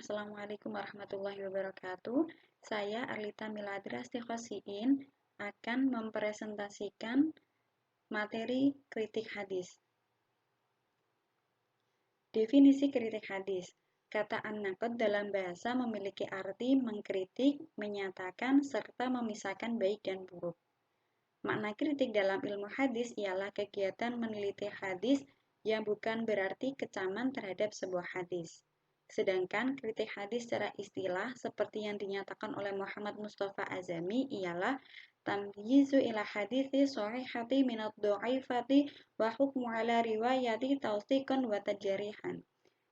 Assalamualaikum warahmatullahi wabarakatuh. Saya Arlita Miladra Stiqosiin akan mempresentasikan materi kritik hadis. Definisi kritik hadis. Kata an-naqd dalam bahasa memiliki arti mengkritik, menyatakan, serta memisahkan baik dan buruk. Makna kritik dalam ilmu hadis ialah kegiatan meneliti hadis yang bukan berarti kecaman terhadap sebuah hadis. Sedangkan kritik hadis secara istilah seperti yang dinyatakan oleh Muhammad Mustafa Azami ialah tamyizu ila hadithi sahihati minad dhaifati wa hukmu ala riwayati tausiqan wa tajrihan.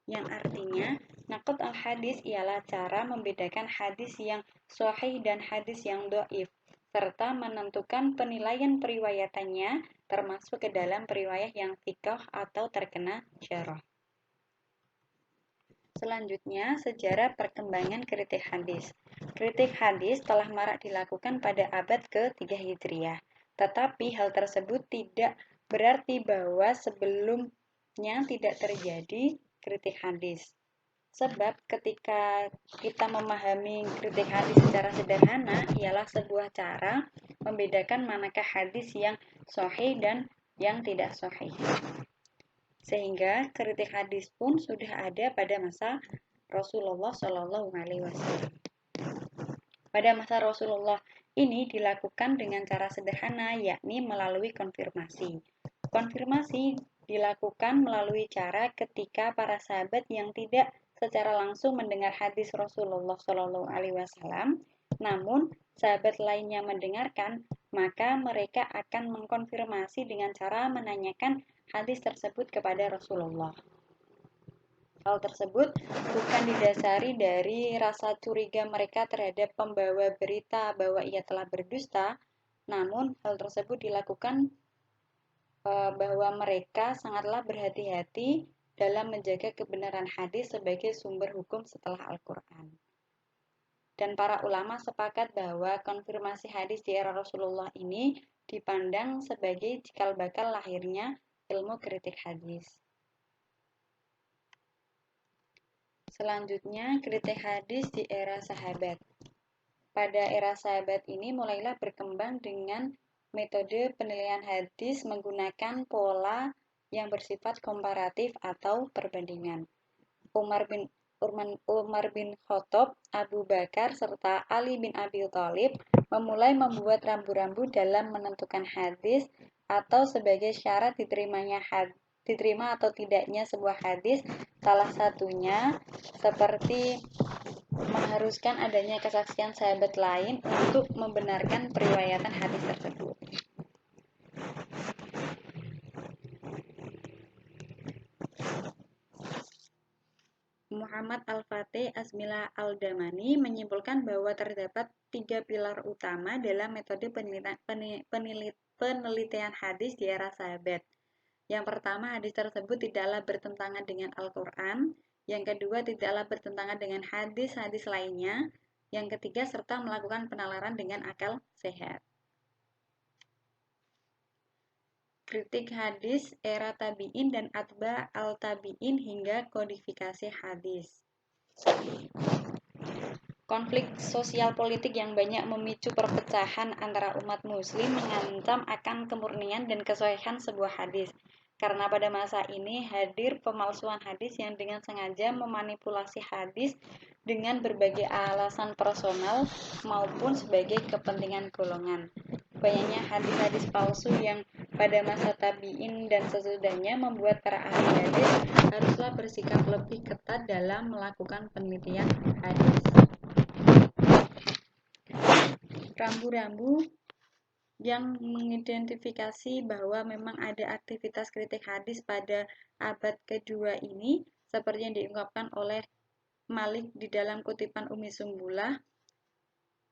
Yang artinya, naqd al-hadis ialah cara membedakan hadis yang sahih dan hadis yang dhaif, serta menentukan penilaian periwayatannya termasuk ke dalam periwayat yang thiqah atau terkena syarah. Selanjutnya, sejarah perkembangan kritik hadis. Kritik hadis telah marak dilakukan pada abad ke-3 Hijriah. Tetapi hal tersebut tidak berarti bahwa sebelumnya tidak terjadi kritik hadis. Sebab ketika kita memahami kritik hadis secara sederhana, ialah sebuah cara membedakan manakah hadis yang sahih dan yang tidak sahih. Sehingga kritik hadis pun sudah ada pada masa Rasulullah Shallallahu Alaihi Wasallam. Pada masa Rasulullah ini dilakukan dengan cara sederhana, yakni melalui konfirmasi. Konfirmasi dilakukan melalui cara ketika para sahabat yang tidak secara langsung mendengar hadis Rasulullah Shallallahu Alaihi Wasallam, namun sahabat lainnya mendengarkan, maka mereka akan mengkonfirmasi dengan cara menanyakan hadis tersebut kepada Rasulullah. Hal tersebut bukan didasari dari rasa curiga mereka terhadap pembawa berita bahwa ia telah berdusta, namun hal tersebut dilakukan bahwa mereka sangatlah berhati-hati dalam menjaga kebenaran hadis sebagai sumber hukum setelah Al-Quran. Dan para ulama sepakat bahwa konfirmasi hadis di era Rasulullah ini dipandang sebagai cikal bakal lahirnya ilmu kritik hadis. Selanjutnya, kritik hadis di era sahabat. Pada era sahabat ini mulailah berkembang dengan metode penilaian hadis menggunakan pola yang bersifat komparatif atau perbandingan. Umar bin Khattab, Abu Bakar, serta Ali bin Abi Thalib memulai membuat rambu-rambu dalam menentukan hadis atau sebagai syarat diterima atau tidaknya sebuah hadis, salah satunya seperti mengharuskan adanya kesaksian sahabat lain untuk membenarkan periwayatan hadis tersebut. Muhammad Al-Fatih Asmila Al-Damani menyimpulkan bahwa terdapat 3 pilar utama dalam metode penelitian hadis di era sahabat. Yang pertama, hadis tersebut tidaklah bertentangan dengan Al-Quran. Yang kedua, tidaklah bertentangan dengan hadis-hadis lainnya. Yang ketiga, serta melakukan penalaran dengan akal sehat. Kritik hadis era tabi'in dan atba al-tabi'in hingga kodifikasi hadis. Konflik sosial politik yang banyak memicu perpecahan antara umat muslim mengancam akan kemurnian dan kesahihan sebuah hadis. Karena pada masa ini hadir pemalsuan hadis yang dengan sengaja memanipulasi hadis dengan berbagai alasan personal maupun sebagai kepentingan golongan. Banyaknya hadis-hadis palsu yang pada masa tabi'in dan sesudahnya membuat para ahli hadis haruslah bersikap lebih ketat dalam melakukan penelitian hadis. Rambu-rambu yang mengidentifikasi bahwa memang ada aktivitas kritik hadis pada abad kedua ini, seperti yang diungkapkan oleh Malik di dalam kutipan Umi Sumbulah.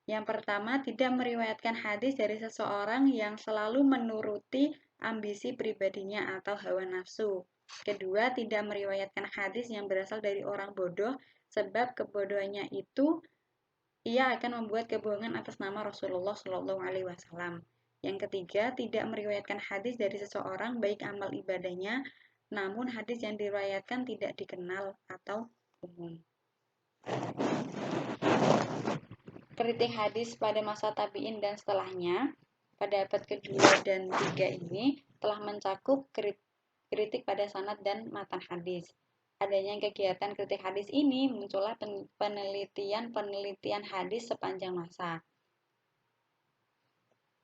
Yang pertama, tidak meriwayatkan hadis dari seseorang yang selalu menuruti ambisi pribadinya atau hawa nafsu. Kedua, tidak meriwayatkan hadis yang berasal dari orang bodoh, sebab kebodohannya itu ia akan membuat kebohongan atas nama Rasulullah Shallallahu Alaihi Wasallam. Yang ketiga, tidak meriwayatkan hadis dari seseorang baik amal ibadahnya, namun hadis yang diriwayatkan tidak dikenal atau umum. Kritik hadis pada masa tabi'in dan setelahnya pada abad kedua dan tiga ini telah mencakup kritik pada sanad dan matan hadis. Adanya kegiatan kritik hadis ini muncullah penelitian hadis sepanjang masa.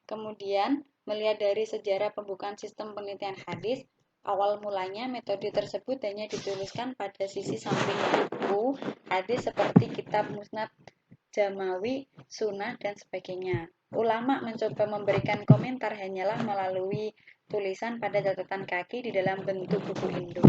Kemudian, melihat dari sejarah pembukaan sistem penelitian hadis, awal mulanya metode tersebut hanya dituliskan pada sisi samping buku hadis seperti kitab Musnad Jamawi, Sunnah, dan sebagainya. Ulama mencoba memberikan komentar hanyalah melalui tulisan pada catatan kaki di dalam bentuk buku induk.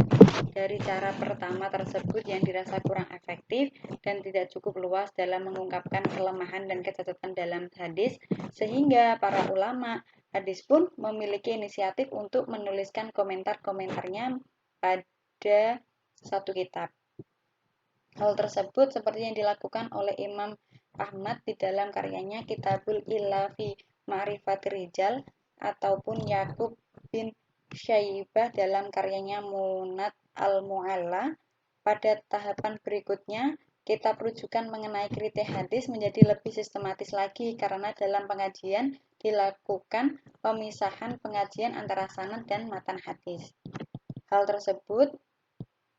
Dari cara pertama tersebut yang dirasa kurang efektif dan tidak cukup luas dalam mengungkapkan kelemahan dan kecacatan dalam hadis, sehingga para ulama hadis pun memiliki inisiatif untuk menuliskan komentar-komentarnya pada satu kitab. Hal tersebut seperti yang dilakukan oleh Imam Ahmad di dalam karyanya Kitabul Illah fi Ma'rifatir Rijal ataupun Yakub bin Syaibah dalam karyanya Munad al-Mu'alla. Pada tahapan berikutnya, kitab rujukan mengenai kritik hadis menjadi lebih sistematis lagi karena dalam pengajian dilakukan pemisahan pengajian antara sanad dan matan hadis. Hal tersebut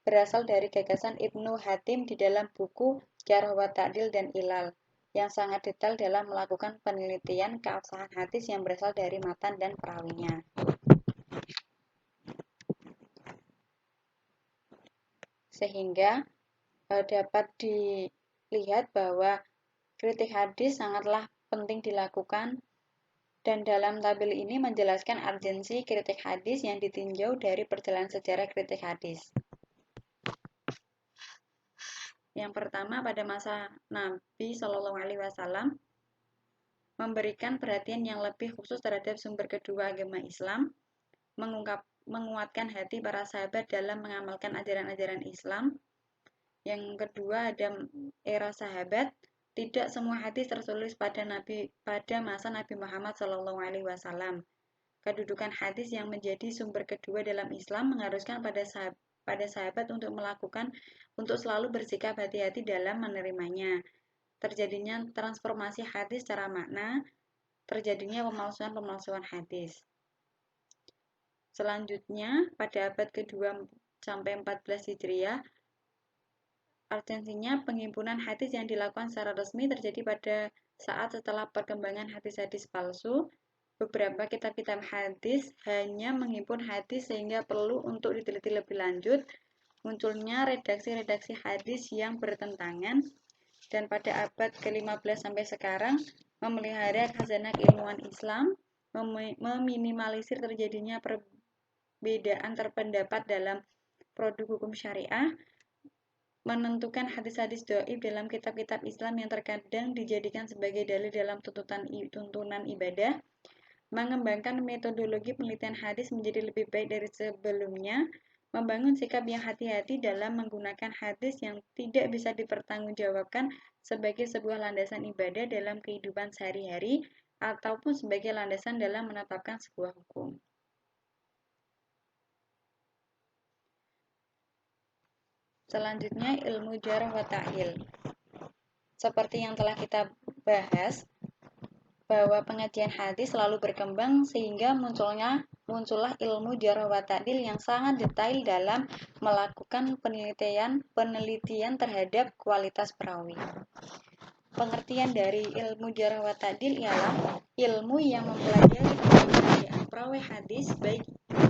berasal dari gagasan Ibnu Hatim di dalam buku Jarh wa Ta'dil dan Ilal yang sangat detail dalam melakukan penelitian keabsahan hadis yang berasal dari matan dan perawinya. Sehingga dapat dilihat bahwa kritik hadis sangatlah penting dilakukan, dan dalam tabel ini menjelaskan urgensi kritik hadis yang ditinjau dari perjalanan sejarah kritik hadis. Yang pertama, pada masa Nabi Shallallahu Alaihi Wasallam memberikan perhatian yang lebih khusus terhadap sumber kedua agama Islam, menguatkan hati para sahabat dalam mengamalkan ajaran-ajaran Islam. Yang kedua, ada era sahabat. Tidak semua hadis tertulis pada masa Nabi Muhammad Shallallahu Alaihi Wasallam. Kedudukan hadis yang menjadi sumber kedua dalam Islam mengharuskan pada sahabat untuk selalu bersikap hati-hati dalam menerimanya. Terjadinya transformasi hadis secara makna, terjadinya pemalsuan hadis. Selanjutnya, pada abad ke-2 sampai 14 Hijriah, urgensinya penghimpunan hadis yang dilakukan secara resmi terjadi pada saat setelah perkembangan hadis-hadis palsu. Beberapa kitab-kitab hadis hanya menghimpun hadis sehingga perlu untuk diteliti lebih lanjut. Munculnya redaksi-redaksi hadis yang bertentangan, dan pada abad ke-15 sampai sekarang memelihara khazanah keilmuan Islam, meminimalisir terjadinya perbedaan terpendapat dalam produk hukum syariah, menentukan hadis-hadis dhaif dalam kitab-kitab Islam yang terkadang dijadikan sebagai dalil dalam tuntunan ibadah, mengembangkan metodologi penelitian hadis menjadi lebih baik dari sebelumnya, membangun sikap yang hati-hati dalam menggunakan hadis yang tidak bisa dipertanggungjawabkan sebagai sebuah landasan ibadah dalam kehidupan sehari-hari ataupun sebagai landasan dalam menetapkan sebuah hukum. Selanjutnya, ilmu jarh wa ta'dil. Seperti yang telah kita bahas, bahwa pengajian hadis selalu berkembang sehingga muncullah ilmu jarh wa ta'dil yang sangat detail dalam melakukan penelitian terhadap kualitas perawi. Pengertian dari ilmu jarh wa ta'dil ialah ilmu yang mempelajari kepribadian perawi hadis baik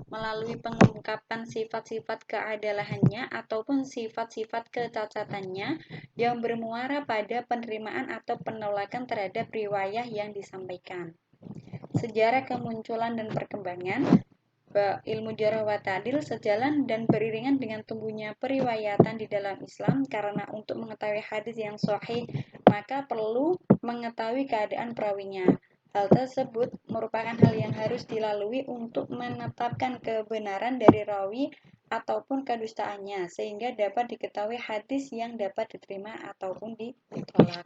melalui pengungkapan sifat-sifat keadalahannya ataupun sifat-sifat kecacatannya yang bermuara pada penerimaan atau penolakan terhadap riwayah yang disampaikan. Sejarah kemunculan dan perkembangan ilmu jarh wa ta'dil sejalan dan beriringan dengan tumbuhnya periwayatan di dalam Islam, karena untuk mengetahui hadis yang sahih maka perlu mengetahui keadaan perawinya. Hal tersebut merupakan hal yang harus dilalui untuk menetapkan kebenaran dari rawi ataupun kedustaannya, sehingga dapat diketahui hadis yang dapat diterima ataupun ditolak.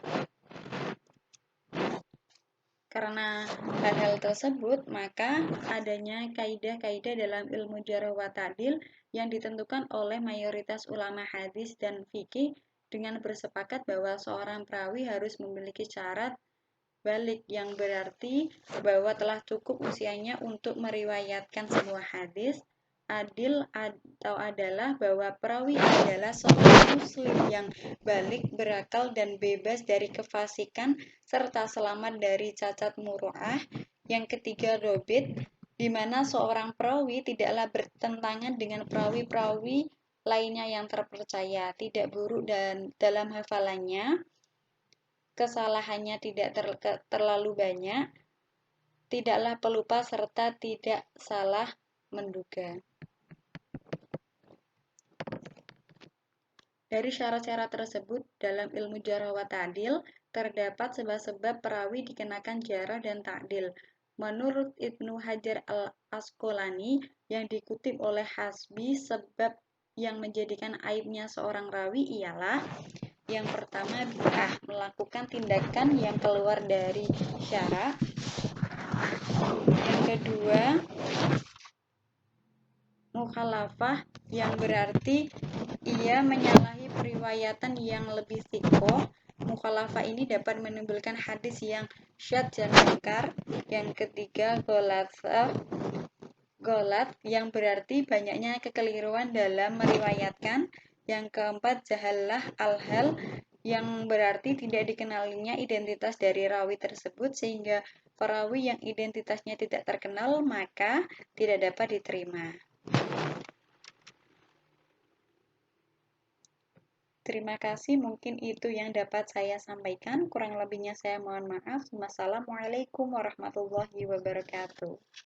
Karena hal-hal tersebut, maka adanya kaidah-kaidah dalam ilmu jarh wa ta'dil yang ditentukan oleh mayoritas ulama hadis dan fikih dengan bersepakat bahwa seorang perawi harus memiliki syarat balik, yang berarti bahwa telah cukup usianya untuk meriwayatkan semua hadis. Adil atau adalah bahwa perawi adalah seorang muslim yang balik, berakal, dan bebas dari kefasikan serta selamat dari cacat muru'ah. Yang ketiga, robit, di mana seorang perawi tidaklah bertentangan dengan perawi-perawi lainnya yang terpercaya, tidak buruk dan dalam hafalannya, kesalahannya tidak terlalu banyak, tidaklah pelupa, serta tidak salah menduga. Dari syarat-syarat tersebut, dalam ilmu jarh wa ta'dil terdapat sebab-sebab perawi dikenakan jarh dan ta'dil. Menurut Ibnu Hajar al-Asqalani yang dikutip oleh Hasbi, sebab yang menjadikan aibnya seorang rawi ialah: yang pertama, bid'ah, melakukan tindakan yang keluar dari syara'. Yang kedua, mukhalafah, yang berarti ia menyalahi periwayatan yang lebih thiqoh. Mukhalafah ini dapat menimbulkan hadis yang syadz dan munkar. Yang ketiga, golat, yang berarti banyaknya kekeliruan dalam meriwayatkan. Yang keempat, jahalah al-hal, yang berarti tidak dikenalinya identitas dari rawi tersebut, sehingga perawi yang identitasnya tidak terkenal maka tidak dapat diterima. Terima kasih, mungkin itu yang dapat saya sampaikan. Kurang lebihnya saya mohon maaf. Wassalamualaikum warahmatullahi wabarakatuh.